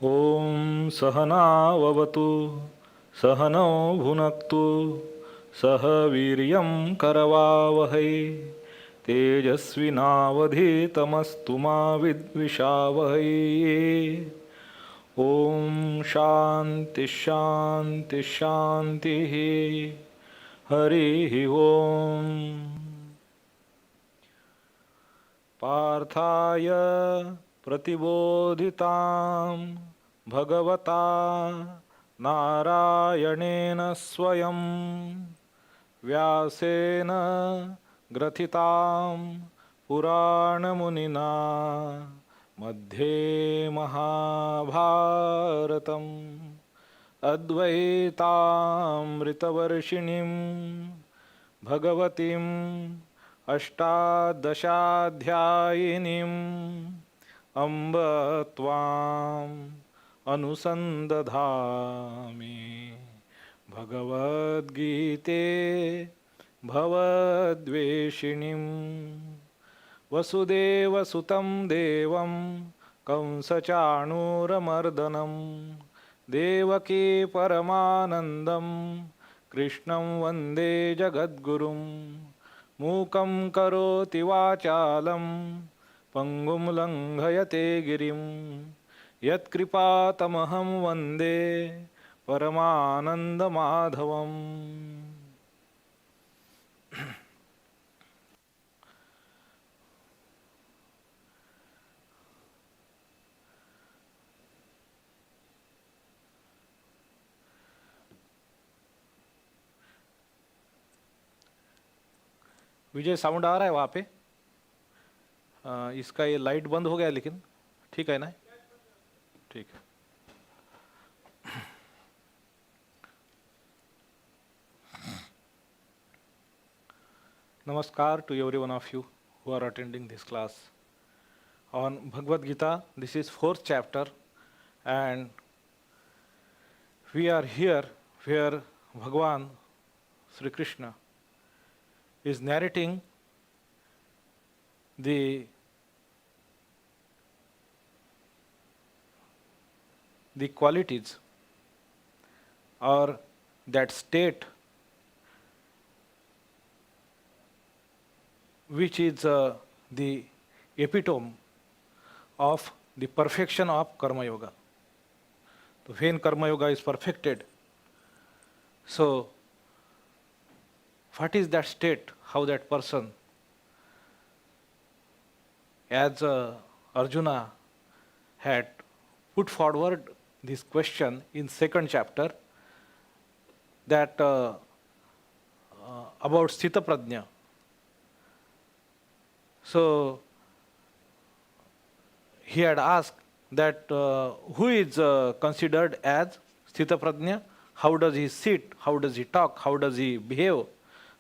ॐ सहनाववतु सहनौ भुनक्तु सह वीर्यं करवावहै तेजस्विनावधीतमस्तु मा विद्विषावहै। ॐ शान्ति शान्ति शान्तिः। हरिः ॐ। पार्थाय प्रतिबोधितां भगवता नारायणेन स्वयं व्यासेन ग्रथितां पुराणमुनिना मध्ये महाभारतम् अद्वैतामृतवर्षिणीं भगवतीं अष्टादशाध्यायिनीं अम्ब त्वाम् अनुसन्दधामि। भगवद्गीते भवद्वेषिणीं वसुदेवसुतं देवं कंसचाणूरमर्दनं देवकी परमानन्दं कृष्णं वन्दे जगद्गुरुं। मूकं करोति वाचालं पंगुं लंघयते गिरिं यत्कृपातमहं वन्दे परमानन्दमाधवम्। विजय, साउंड आ रहा है वहाँ पे? इसका ये लाइट बंद हो गया, लेकिन ठीक है ना? ठीक है। Namaskar to every one of you who are attending this class on Bhagavad Gita. This is 4th chapter, and we are here where Bhagavan Sri Krishna is narrating the qualities or that state which is the epitome of the perfection of Karma Yoga. So when Karma Yoga is perfected, so what is that state, how that person, as Arjuna had put forward this question in 2nd chapter, that about Sthita Prajna. So he had asked that who is considered as Sthita Prajna, how does he sit, how does he talk, how does he behave?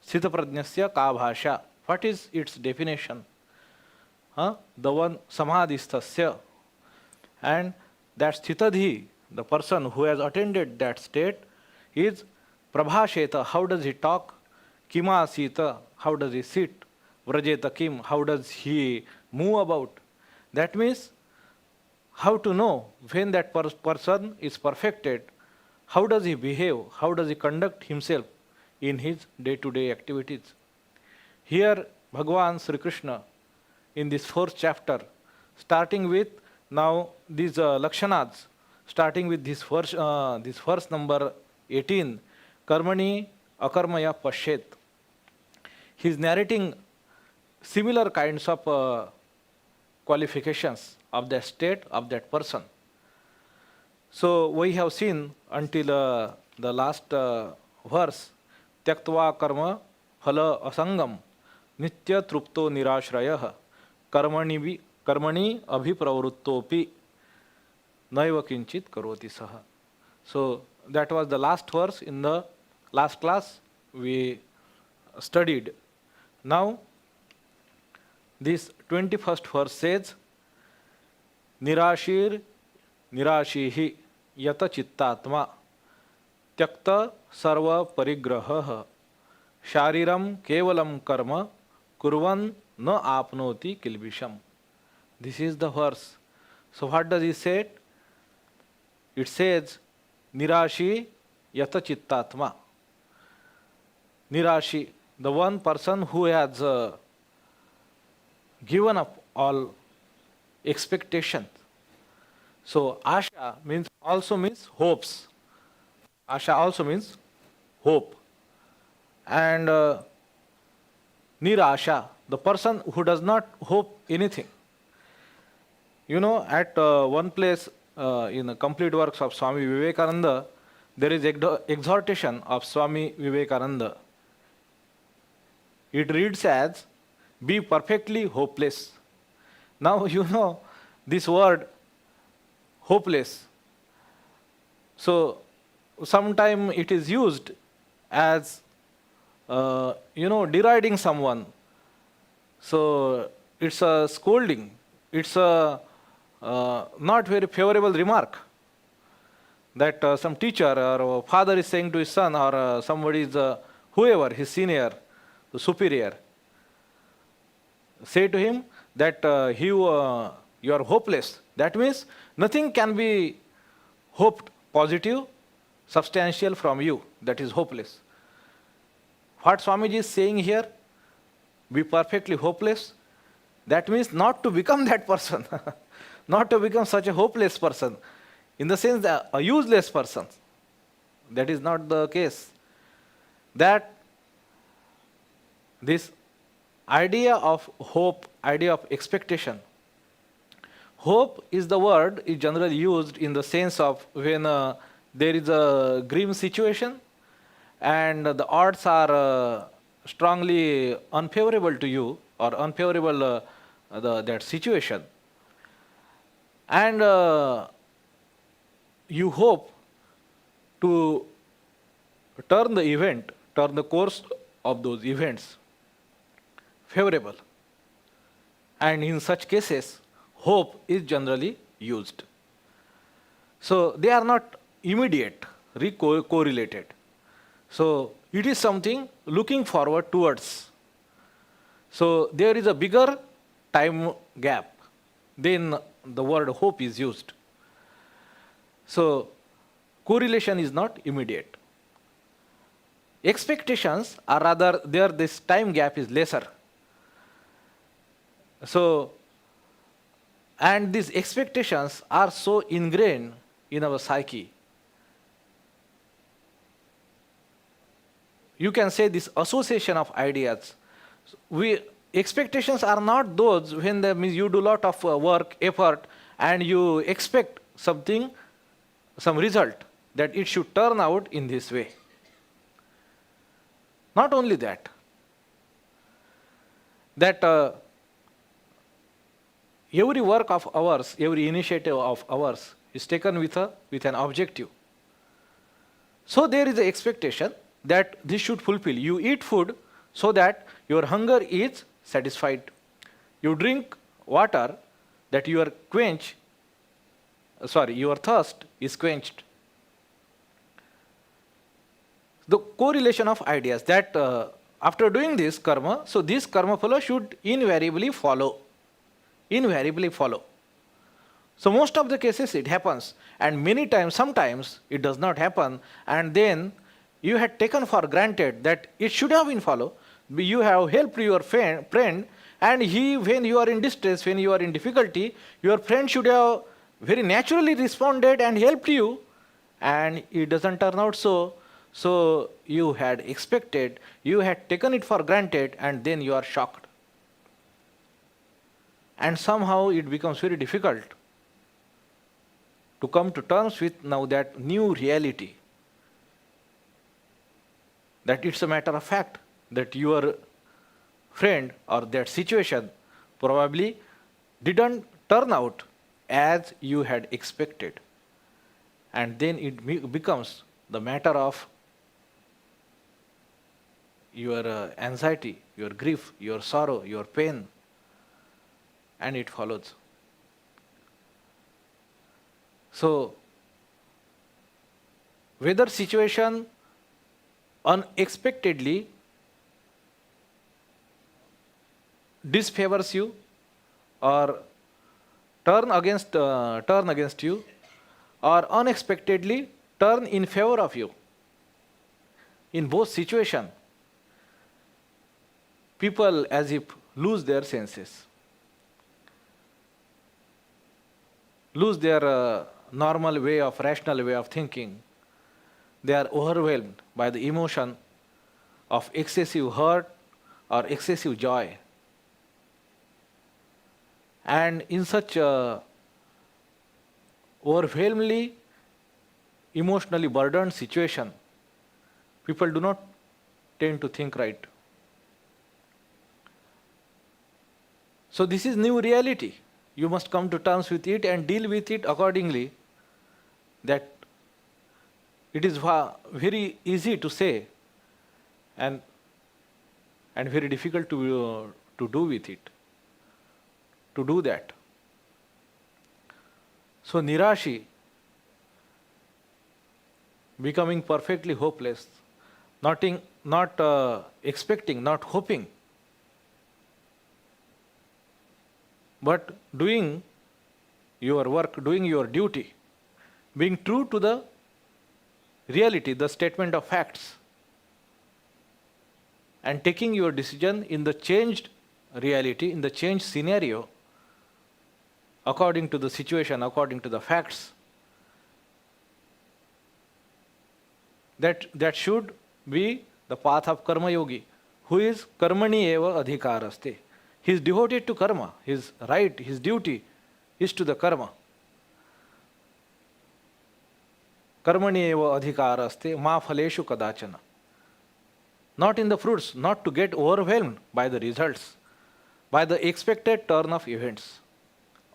Sthita Prajnasya ka bhasha, what is its definition? The one samadhisthasya, and that sthitadhi, the person who has attained that state, is prabhasheta, how does he talk? Kima sita, how does he sit? Vrajeta kim, how does he move about? That means how to know when that person is perfected, how does he behave, how does he conduct himself in his day-to-day activities. Here Bhagavan Sri Krishna in this 4th chapter, starting with now these lakshanas, starting with this verse number 18, karmani akarmaya pashet. He is narrating similar kinds of qualifications of that state of that person. So we have seen until the last verse, tyaktva karma phala asangam nitya trupto nirashrayah karmani abhipravrittopi naiva kinchit karoti saha. So that was the last verse in the last class we studied. Now this 21st verse says, nirashir nirashihi yata chittatma त्यक्त सर्व परिग्रह शारीरम केवलम कर्म कुर्वन् न आपनोति किल्बिषम. This is the verse So what does he say? It says, Nirashi yata chittatma. Nirashi, the one person who has given up all expectations. So asha means hopes. Asha also means hope. And nirasha, the person who does not hope anything. You know, at one place in the complete works of Swami Vivekananda, there is exhortation of Swami Vivekananda. It reads as, be perfectly hopeless. Now, you know, this word, hopeless. So, sometimes it is used as, deriding someone. So, it's a scolding. It's a not very favorable remark that some teacher or father is saying to his son, or somebody is whoever, his senior, the superior, say to him that you are hopeless. That means nothing can be hoped positive, substantial from you. That is hopeless. What Swamiji is saying here, be perfectly hopeless, that means not to become that person, not to become such a hopeless person, in the sense that a useless person. That is not the case. That this idea of hope, idea of expectation. Hope is the word is generally used in the sense of when there is a grim situation and the odds are strongly unfavorable to you or unfavorable that situation. And you hope to turn the course of those events favorable. And in such cases, hope is generally used. So they are not immediate, correlated. So it is something looking forward towards. So there is a bigger time gap. Then the word hope is used. So correlation is not immediate. Expectations are rather there, this time gap is lesser. So, and these expectations are so ingrained in our psyche. You can say this association of ideas. Expectations are not those when means you do a lot of work, effort, and you expect something, some result, that it should turn out in this way. Not only that, every work of ours, every initiative of ours is taken with an objective. So there is an expectation that this should fulfill. You eat food so that your hunger is satisfied. You drink water that your thirst is quenched. The correlation of ideas that after doing this karma, so this karma phala should invariably follow. Invariably follow. So most of the cases it happens, and many times, sometimes it does not happen, and then you had taken for granted that it should have been followed. You have helped your friend, and when you are in distress, when you are in difficulty, your friend should have very naturally responded and helped you, and it doesn't turn out so. So you had expected, you had taken it for granted, and then you are shocked. And somehow it becomes very difficult to come to terms with now that new reality. That it's a matter of fact that your friend or that situation probably didn't turn out as you had expected. And then it becomes the matter of your anxiety, your grief, your sorrow, your pain, and it follows. So, whether situation unexpectedly disfavors you or turn against you, or unexpectedly turn in favor of you. In both situations, people as if lose their senses, lose their normal way of rational way of thinking. They are overwhelmed by the emotion of excessive hurt or excessive joy. And in such a overwhelmingly emotionally burdened situation, people do not tend to think right. So this is new reality. You must come to terms with it and deal with it accordingly. That it is very easy to say and very difficult to do with it, to do that. So Nirashi, becoming perfectly hopeless, not expecting, not hoping, but doing your work, doing your duty, being true to the reality, the statement of facts, and taking your decision in the changed reality, in the changed scenario, according to the situation, according to the facts. That should be the path of karma yogi, who is karmani eva adhikaraste. He is devoted to karma. His right, his duty is to the karma. Karmani eva adhikaraste ma phaleshu kadachana. Not in the fruits, not to get overwhelmed by the results, by the expected turn of events,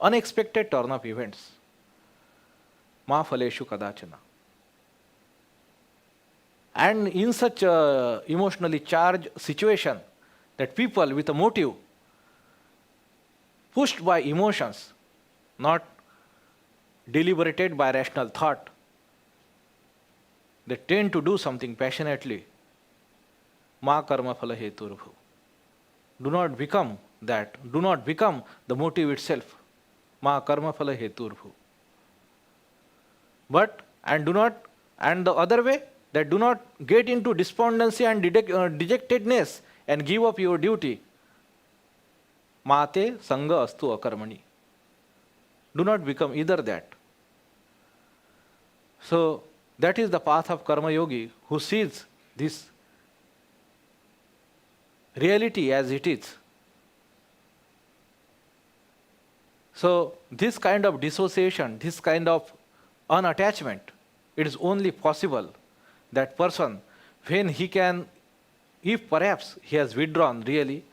unexpected turn of events. Ma phaleshu kadachana. And in such a emotionally charged situation, that people with a motive, pushed by emotions, not deliberated by rational thought, they tend to do something passionately. Ma karma phala heturvhu. Do not become that. Do not become the motive itself. Ma karma phala heturvhu. But, and the other way, that do not get into despondency and dejectedness and give up your duty. Mate sangha astu akarmani. Do not become either that. So that is the path of karma yogi, who sees this reality as it is. So this kind of dissociation, this kind of unattachment, it is only possible that person when he can, if perhaps he has withdrawn really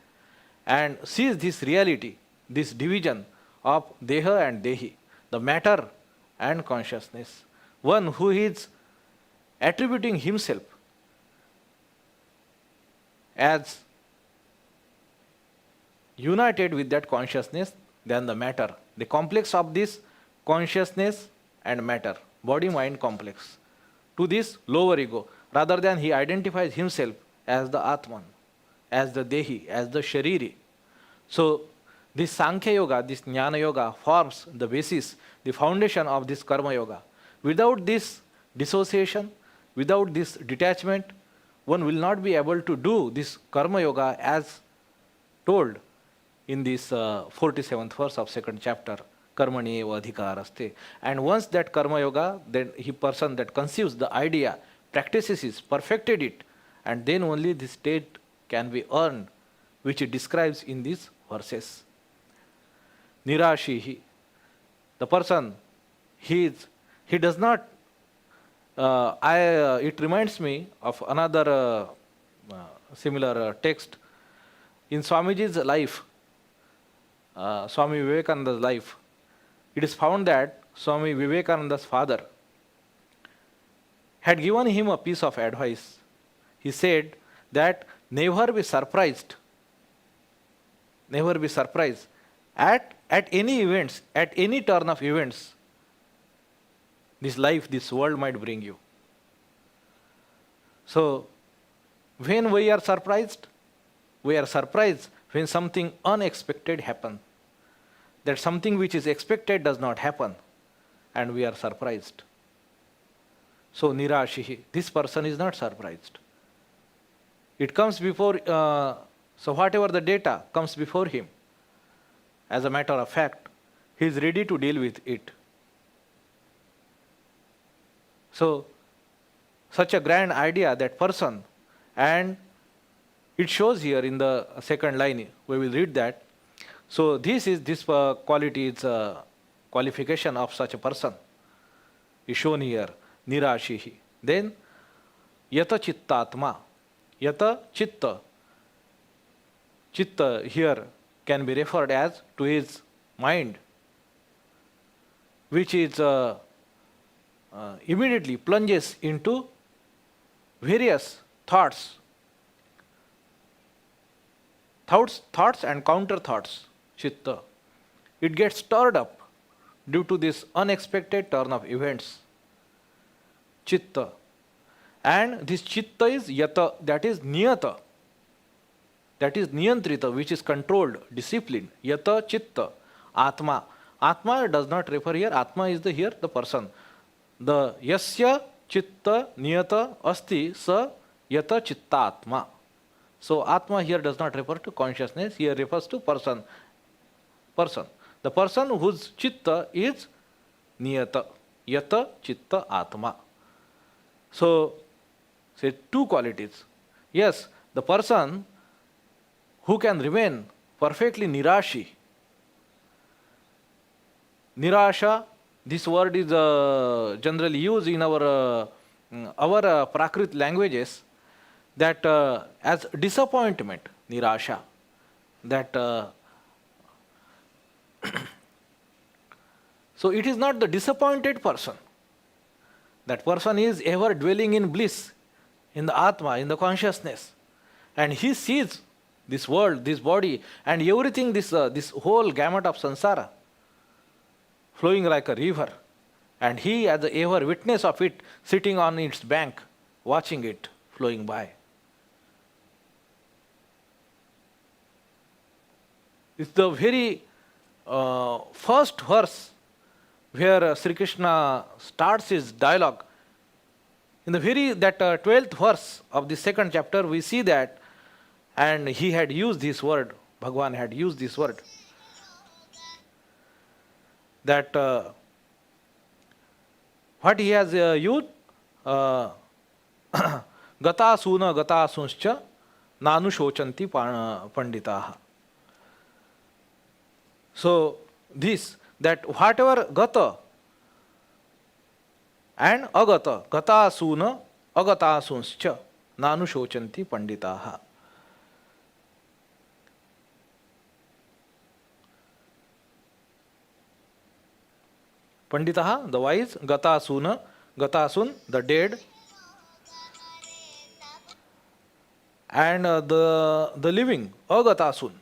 and sees this reality, this division of deha and dehi, the matter and consciousness. One who is attributing himself as united with that consciousness than the matter, the complex of this consciousness and matter, body-mind complex, to this lower ego, rather than he identifies himself as the Atman, as the Dehi, as the Shariri. So this Sankhya Yoga, this Jnana Yoga forms the basis, the foundation of this Karma Yoga. Without this dissociation, without this detachment, one will not be able to do this Karma Yoga as told in this 47th verse of 2nd chapter, Karmani eva adhikaraste. And once that Karma Yoga, then he person that conceives the idea, practices it, perfected it, and then only this state can be earned, which it describes in these verses. Nirashihi, the person, he does not, it reminds me of another similar text. In Swamiji's life, Swami Vivekananda's life, it is found that Swami Vivekananda's father had given him a piece of advice. He said that never be surprised at any events, at any turn of events this life, this world might bring you. So when we are surprised when something unexpected happens. that something which is expected does not happen, and we are surprised. So nirashihi, this person is not surprised. It comes before, so whatever the data comes before him, as a matter of fact, he is ready to deal with it. So, such a grand idea, that person, and it shows here in the second line, we will read that. So, this quality is a qualification of such a person, is shown here, nirashihi. Then, yata chittatma, yata chitta. Chitta here can be referred as to his mind, which is immediately plunges into various thoughts and counter thoughts. Chitta, it gets stirred up due to this unexpected turn of events. Chitta, and this chitta is yata, that is niyata, that is niyantrita, which is controlled, disciplined. Yata chitta, atma. Atma does not refer here. Atma is here the person. The yasya chitta niyata asti sa yata chitta atma. So atma here does not refer to consciousness. Here refers to person. The person whose chitta is niyata. Yata chitta atma. So, say two qualities. Yes, the person who can remain perfectly nirashi. Nirasha, this word is generally used in our Prakrit languages, that as disappointment, nirasha. That so it is not the disappointed person. That person is ever dwelling in bliss, in the Atma, in the consciousness, and he sees this world, this body, and everything, this whole gamut of samsara flowing like a river, and he as the ever witness of it, sitting on its bank, watching it flowing by. It's the very first verse where Sri Krishna starts his dialogue. In the very 12th verse of the second chapter, we see that, and he had used this word, Bhagavan had used this word, that what he has used, gata suna nanu shochanti panditaha. So this, that whatever gata and agata, gata suna agata sunscha nanu shochanti panditaha. Panditaha, the wise, gata suna, gata sun, the dead, and the living, agata sun,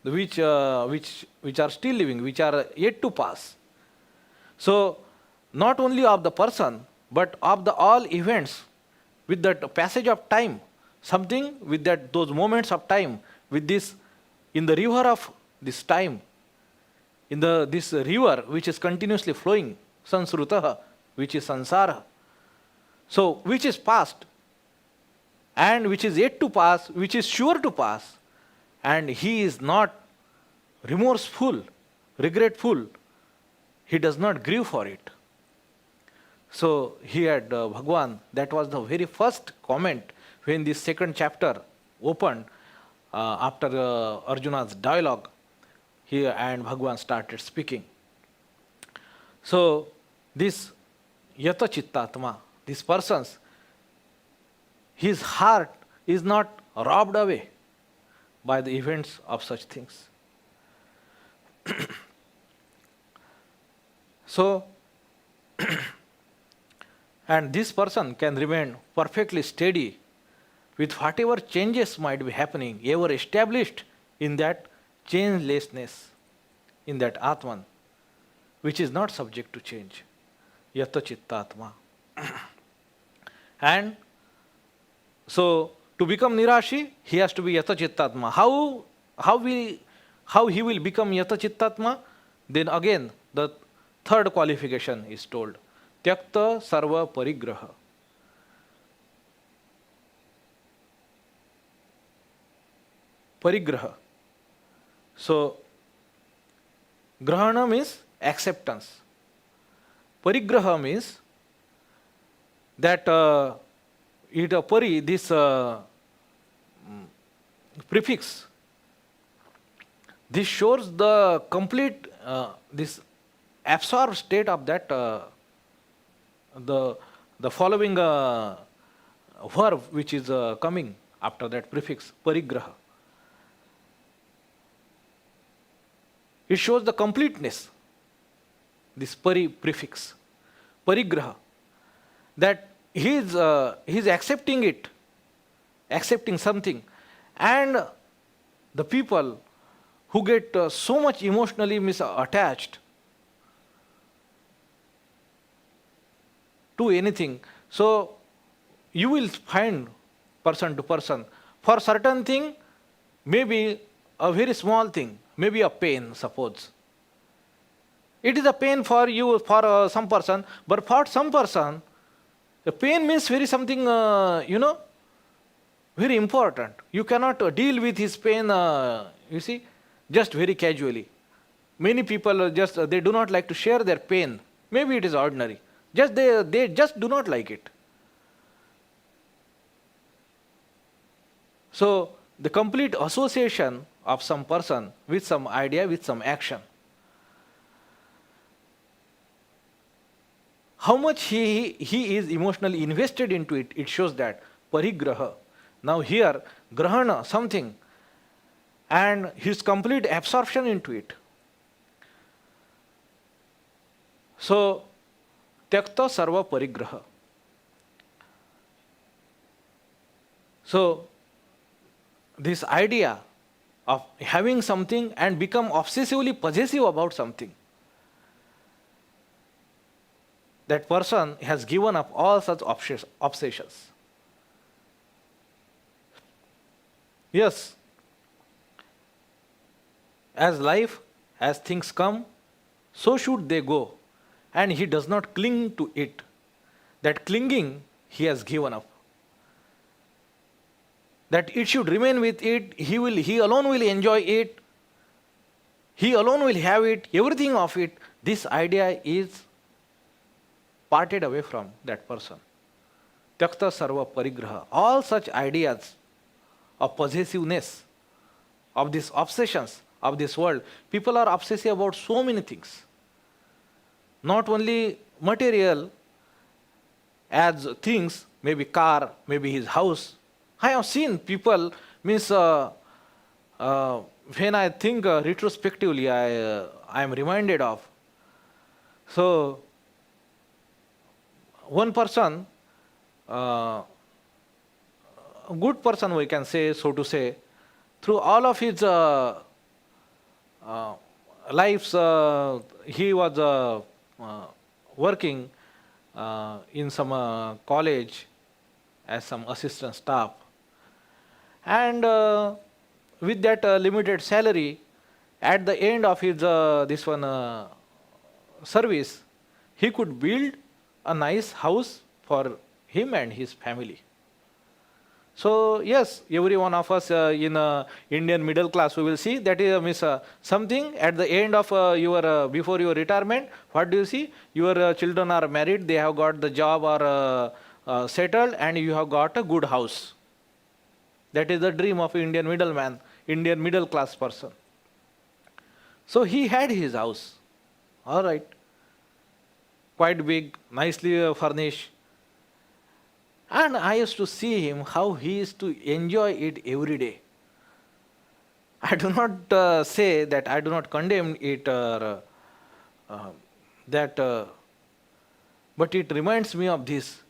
which are still living, which are yet to pass. So, not only of the person, but of the all events, with that passage of time, something with those moments of time, with this, in the river of this time, in this river which is continuously flowing, sansrutaha, which is sansara. So, which is past, and which is yet to pass, which is sure to pass, and he is not remorseful, regretful, he does not grieve for it. So, he had Bhagavan, that was the very first comment when this second chapter opened, after Arjuna's dialogue. Here and Bhagavan started speaking. So, this yata chittatma, this person's, his heart is not robbed away by the events of such things. So, and this person can remain perfectly steady with whatever changes might be happening, ever established in that changelessness, in that Atman, which is not subject to change. Yata chittatma. And so, to become nirashi, he has to be yata chittatma. How he will become yata chittatma? Then again, the third qualification is told. Tyakta sarva parigraha. Parigraha. So, grahana means acceptance. Parigraha means that this prefix, this shows the complete, this absorbed state of that, the following verb which is coming after that prefix, parigraha. It shows the completeness, this prefix, parigraha, that he is accepting it, accepting something. And the people who get so much emotionally attached to anything, so you will find person to person, for certain thing, maybe a very small thing, maybe a pain, suppose. It is a pain for you, for some person, but for some person, the pain means very something, very important. You cannot deal with his pain, you see, just very casually. Many people they do not like to share their pain. Maybe it is ordinary. They just do not like it. So the complete association of some person with some idea, with some action. How much he is emotionally invested into it, it shows that parigraha. Now here, grahana, something, and his complete absorption into it. So, tyakta sarva parigraha. So, this idea of having something and become obsessively possessive about something, that person has given up all such obsessions. Yes, as life, as things come, so should they go. And he does not cling to it. That clinging he has given up. That it should remain with it, he alone will enjoy it, he alone will have it, everything of it. This idea is parted away from that person. Tyakta sarva parigraha. All such ideas of possessiveness, of these obsessions of this world. People are obsessive about so many things. Not only material as things, maybe car, maybe his house. I have seen people, means when I think retrospectively, I am reminded of. So, one person, a good person we can say, so to say, through all of his lives, he was working in some college as some assistant staff. And with that limited salary, at the end of his service, he could build a nice house for him and his family. So yes, every one of us in Indian middle class, we will see that is something at the end of your before your retirement. What do you see? Your children are married, they have got the job or settled, and you have got a good house. That is the dream of Indian middleman, Indian middle class person. So he had his house, all right, quite big, nicely furnished. And I used to see him, how he used to enjoy it every day. I do not say that I do not condemn it, but it reminds me of this,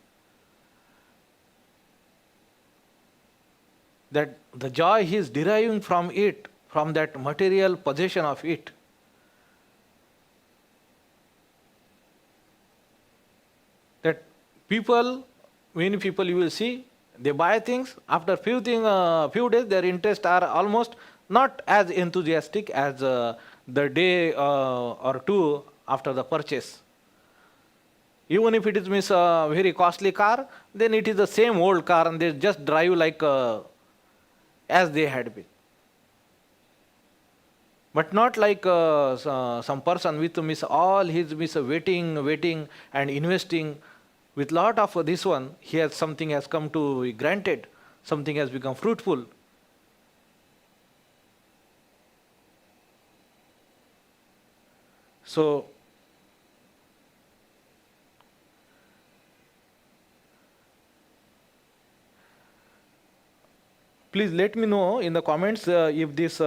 that the joy he is deriving from it, from that material possession of it. That people, many people you will see, they buy things, after few days their interests are almost not as enthusiastic as the day or two after the purchase. Even if it is means a very costly car, then it is the same old car and they just drive like as they had been. But not like some person with miss all his miss waiting and investing with lot of this one. Here something has come to be granted, something has become fruitful. So please let me know in the comments if this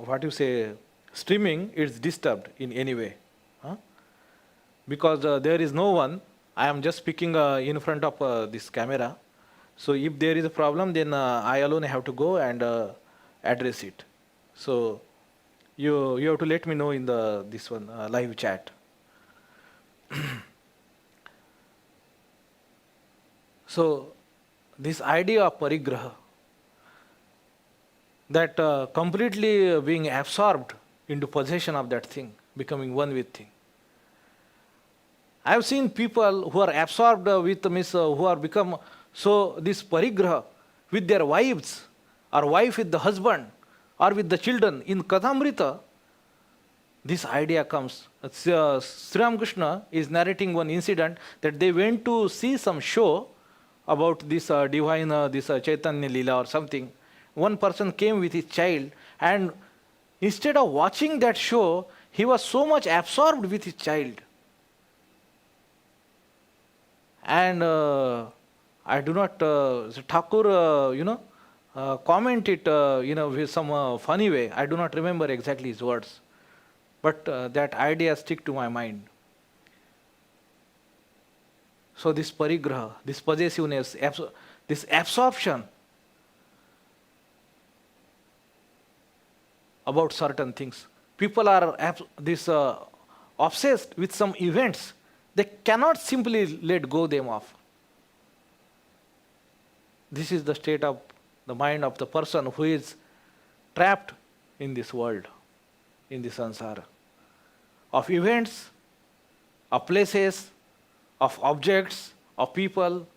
what you say streaming is disturbed in any way. Huh? Because there is no one. I am just speaking in front of this camera. So if there is a problem, then I alone have to go and address it. So you have to let me know in the this one live chat. So this idea of parigraha, that completely being absorbed into possession of that thing, becoming one with thing. I have seen people who are absorbed with who are become so this parigraha with their wives, or wife with the husband, or with the children. In Kathamrita, this idea comes. Sri Ramakrishna is narrating one incident that they went to see some show about this divine, this Chaitanya Leela or something. One person came with his child, and instead of watching that show, he was so much absorbed with his child. And I do not, Thakur, comment it, with some funny way. I do not remember exactly his words, but that idea stick to my mind. So this parigraha, this possessiveness, this absorption about certain things. People are obsessed with some events. They cannot simply let go them off. This is the state of the mind of the person who is trapped in this world, in the samsara, of events, of places, of objects, of people.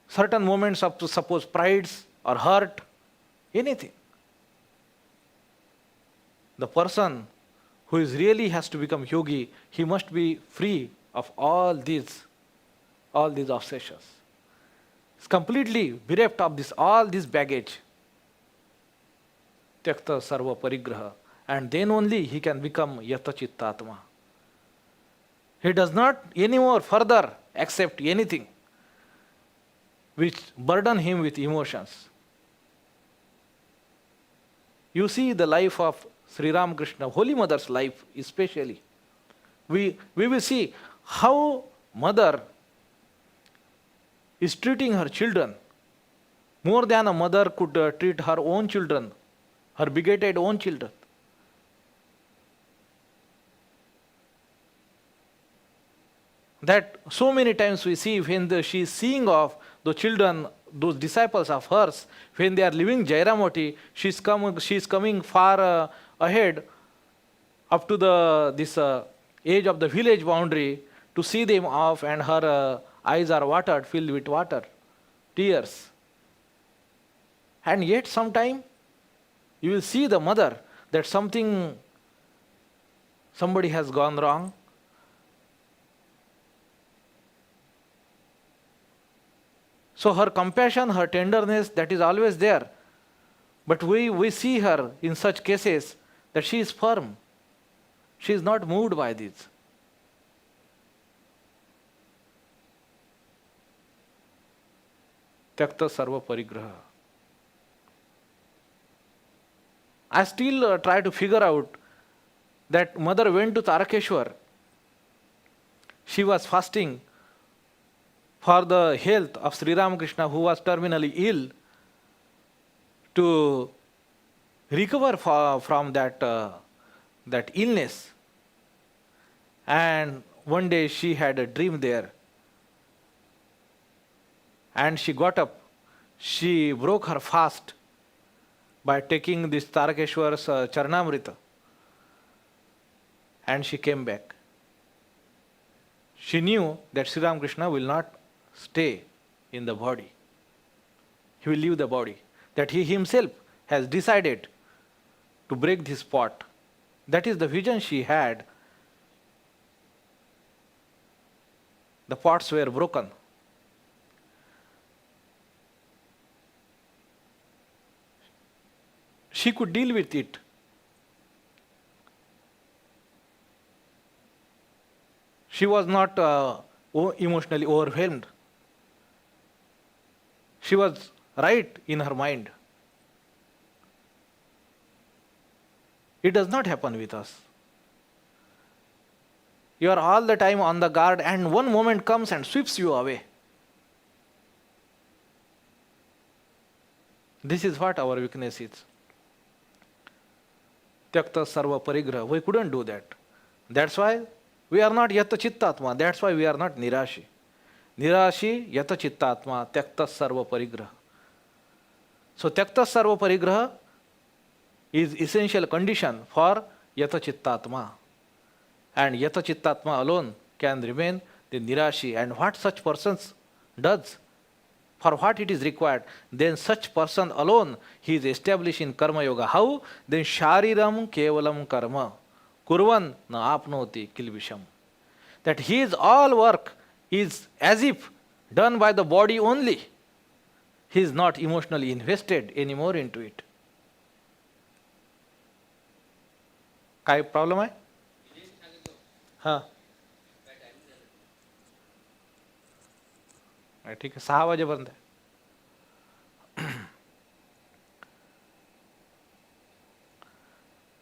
Certain moments of, suppose, prides or hurt, anything. The person who is really has to become yogi, he must be free of all these obsessions. He's completely bereft of all this baggage. Tyakta sarva parigraha. And then only he can become yata chittatma. He does not anymore further accept anything which burden him with emotions. You see the life of Sri Ramakrishna, Holy Mother's life especially. We will see how mother is treating her children more than a mother could treat her own children, her begetted own children. That so many times we see when she is seeing of the children, those disciples of hers, when they are leaving Jairamoti, she is coming far ahead up to this edge of the village boundary to see them off, and her eyes are watered, filled with water, tears. And yet sometime you will see the mother that somebody has gone wrong. So her compassion, her tenderness, that is always there. But we see her in such cases that she is firm. She is not moved by this. Tyakta sarva parigraha. I still try to figure out that mother went to Tarakeshwar. She was fasting for the health of Sri Ramakrishna, who was terminally ill, to recover from that illness. And one day she had a dream there. and she got up. She broke her fast by taking this Tarakeshwar's Charanamrita, and she came back. She knew that Sri Ramakrishna will not stay in the body. He will leave the body. That he himself has decided to break this pot. That is the vision she had. The pots were broken. She could deal with it. She was not emotionally overwhelmed. She was right in her mind. It does not happen with us. You are all the time on the guard, and one moment comes and sweeps you away. This is what our weakness is. Tyakta sarva parigraha. We couldn't do that. That's why we are not yata chittatma. That's why we are not nirashi. Nirashi yata chittatma tyakta sarva parigraha. So tyakta sarva parigraha is essential condition for yata chittatma. And yata chittatma alone can remain the nirashi. And what such persons does, for what it is required, then such person alone, he is established in karma yoga. How? Then shariram kevalam karma kurvan na apnoti kilvisham. That his all work is as if done by the body only. He is not emotionally invested anymore into it. काय problem आहे? हां ठीक आहे, 6 वाजेपर्यंत आहे.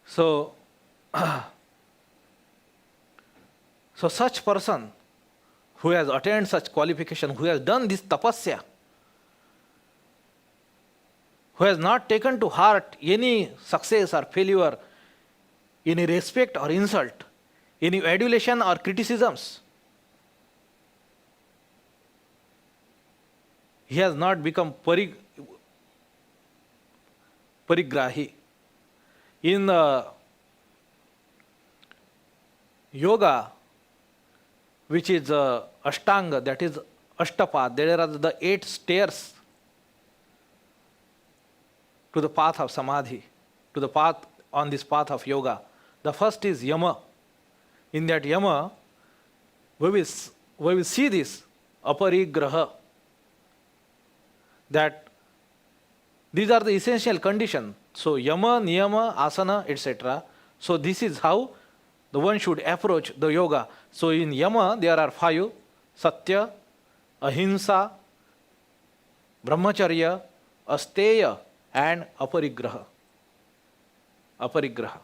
So such person who has attained such qualification, who has done this tapasya, who has not taken to heart any success or failure, any respect or insult, any adulation or criticisms, he has not become parigrahi. In yoga, which is Ashtanga, that is Ashtapad, there are the 8 stairs to the path of Samadhi, to the path on this path of yoga. The first is Yama. In that Yama, we will see this aparigraha, that these are the essential conditions. So Yama, Niyama, Asana, etc. So this is how the one should approach the yoga. So in Yama there are 5: Satya, Ahimsa, Brahmacharya, Asteya, and Aparigraha. Aparigraha.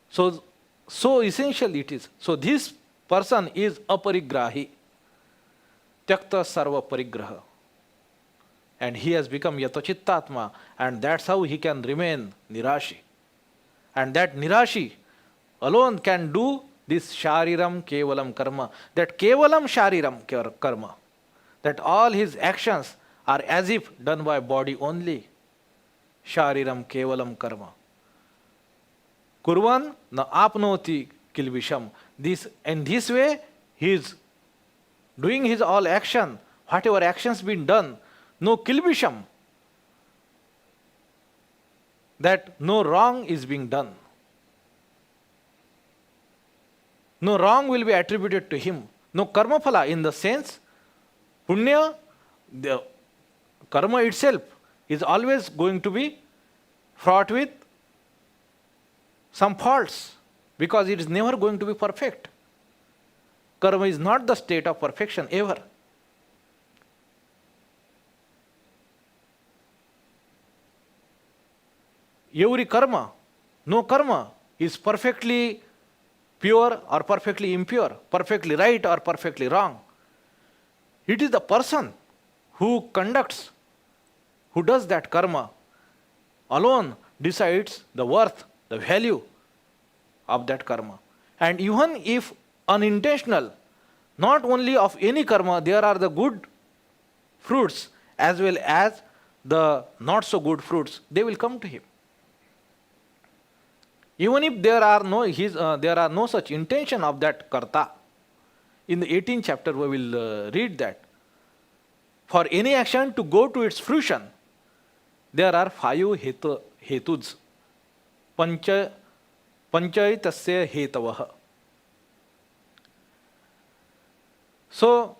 So essential it is. So this person is aparigrahi. Tyakta sarva parigraha. And he has become yatachittatma, and that's how he can remain nirashi. And that nirashi alone can do this shariram kevalam karma. That kevalam shariram karma. That all his actions are as if done by body only. Shariram kevalam karma. Kurvan na apnoti kilvisham. In this way, he is doing his all action. Whatever actions been done, no kilvisham. That no wrong is being done. No wrong will be attributed to him. No karma phala, in the sense, punya, the karma itself is always going to be fraught with some faults, because it is never going to be perfect. Karma is not the state of perfection ever. Every karma, no karma is perfectly pure or perfectly impure, perfectly right or perfectly wrong. It is the person who conducts, who does that karma, alone decides the worth, the value of that karma. And even if unintentional, not only of any karma, there are the good fruits as well as the not so good fruits, they will come to him. Even if there are no such intention of that karta. In the 18th chapter we will read that for any action to go to its fruition, there are 5 hetuds. Panchaitasya hetavah. So,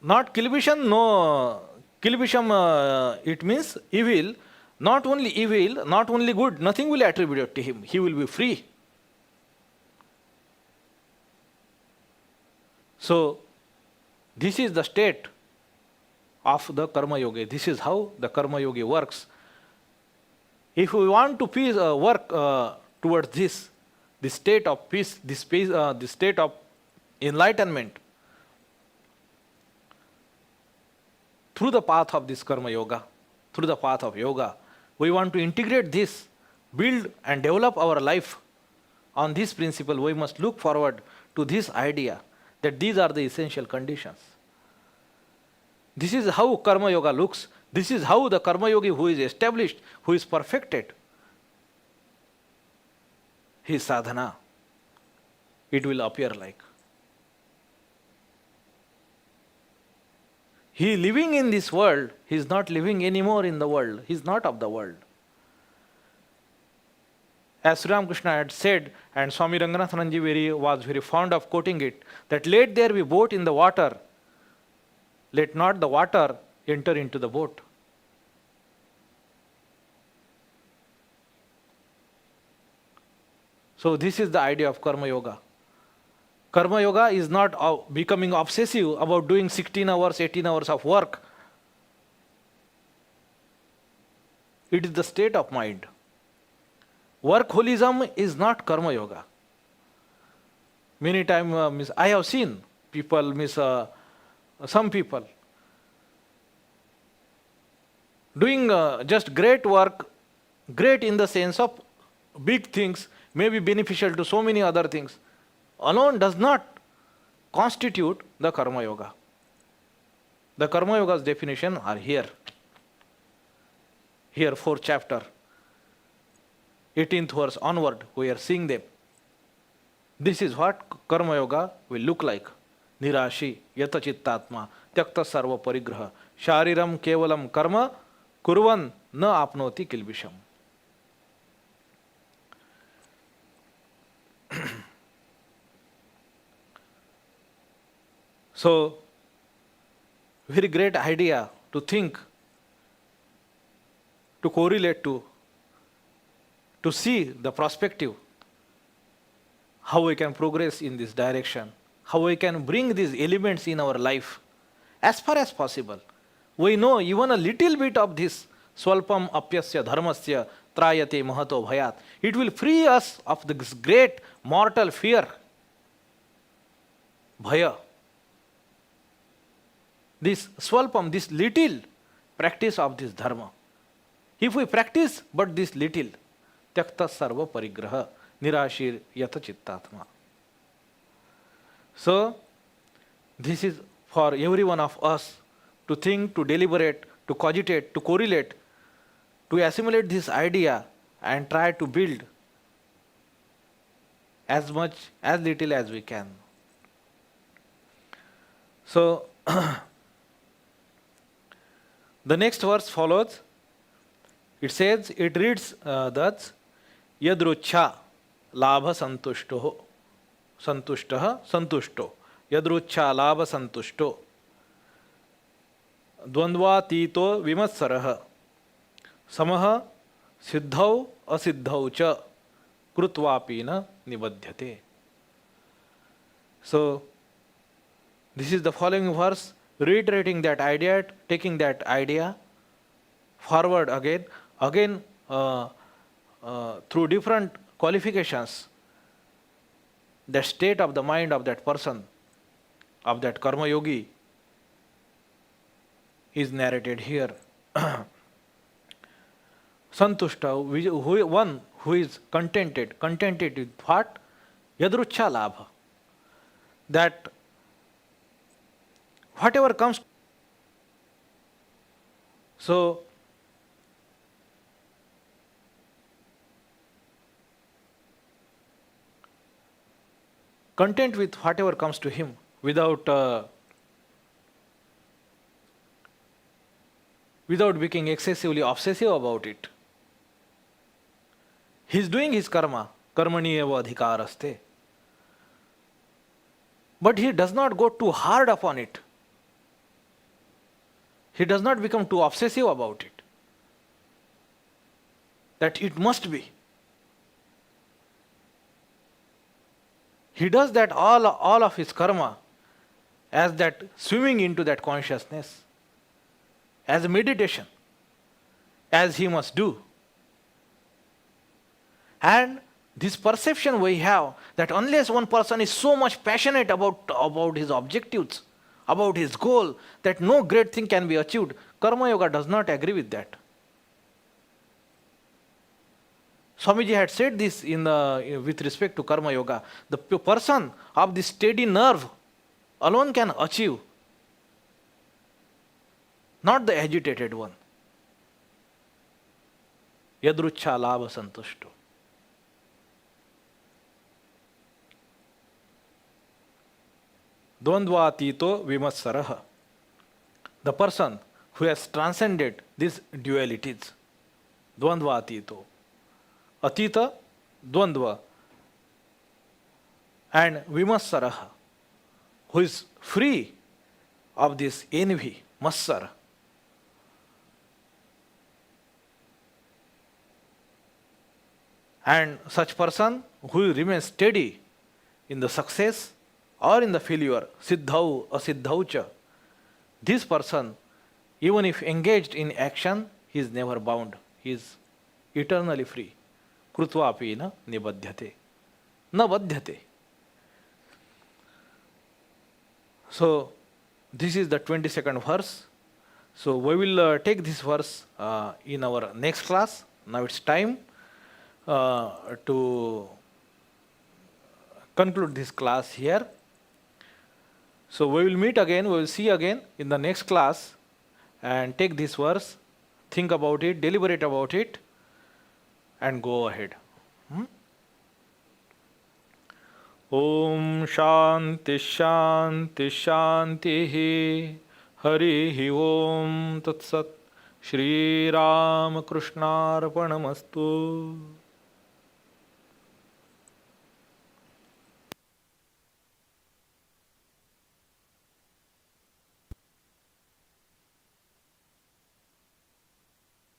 not kilbisham, no kilbisham, it means evil, not only evil, not only good, nothing will attribute to him. He will be free. So, this is the state of the Karma Yogi. This is how the Karma Yogi works. If we want to work towards this state of peace, this state of enlightenment, through the path of this Karma Yoga, through the path of yoga, we want to integrate this, build and develop our life on this principle. We must look forward to this idea that these are the essential conditions. This is how Karma Yoga looks. This is how the Karma Yogi who is established, who is perfected, his sadhana, it will appear like. He living in this world, he is not living anymore in the world. He is not of the world. As Sri Ramakrishna had said, and Swami Ranganathananji was very fond of quoting it, that let there be boat in the water, let not the water enter into the boat. So this is the idea of Karma Yoga. Karma Yoga is not becoming obsessive about doing 16 hours, 18 hours of work. It is the state of mind. Workholism is not Karma Yoga. Many times I have seen people, some people, doing just great work, great in the sense of big things, may be beneficial to so many other things, alone does not constitute the Karma Yoga. The Karma Yoga's definition are here. Here, 4th chapter, 18th verse onward, we are seeing them. This is what Karma Yoga will look like. Nirashi, yata chittatma, tyakta sarva parigraha, shariram kevalam karma, kurvan na apnoti kilbisham. So, very great idea to think, to correlate to see the perspective, how we can progress in this direction, how we can bring these elements in our life as far as possible. We know even a little bit of this, swalpam apyasya dharmasya trayate mahato bhayat. It will free us of this great mortal fear, bhaya. This swalpam, this little practice of this dharma. If we practice but this little, tyakta sarva parigraha, nirashir yata chittatma. So, this is for every one of us to think, to deliberate, to cogitate, to correlate, to assimilate this idea and try to build as much, as little as we can. So, the next verse follows. It says, it reads that yadrucha labha santushto, santushto, yadrucha labha santushto, dvandva tito vimatsaraha, samaha siddhau asiddhau cha, krutvapina nibadhyate. So, this is the following verse, reiterating that idea, taking that idea forward again through different qualifications. The state of the mind of that person, of that Karma Yogi, is narrated here. Santushta, one who is contented with what? Yadrucha labha. That whatever comes. So, content with whatever comes to him without becoming excessively obsessive about it. He is doing his karma, karmani eva adhikaraste. But he does not go too hard upon it. He does not become too obsessive about it. That it must be. He does that all of his karma as that swimming into that consciousness, as a meditation, as he must do. And this perception we have that unless one person is so much passionate about his objectives, about his goal, that no great thing can be achieved, Karma Yoga does not agree with that. Swamiji had said this with respect to Karma Yoga. The person of the steady nerve alone can achieve, not the agitated one. Yadrucha labha santushto. Dvandvatito vimatsaraha. The person who has transcended these dualities. Dvandvatito. Atita, Dvandva. And vimatsaraha, who is free of this envy, matsara. And such person who remains steady in the success or in the failure, siddhau, asiddhaucha, this person, even if engaged in action, he is never bound. He is eternally free. Krutvapi na nibadhyate. Na badhyate. So, this is the 22nd verse. So, we will take this verse in our next class. Now it's time to conclude this class here. So we will meet again, we will see again in the next class and take this verse, think about it, deliberate about it, and go ahead. Om Shanti Shanti Shanti Hari Om Tat Sat Shri Ram Krishnarpanamastu.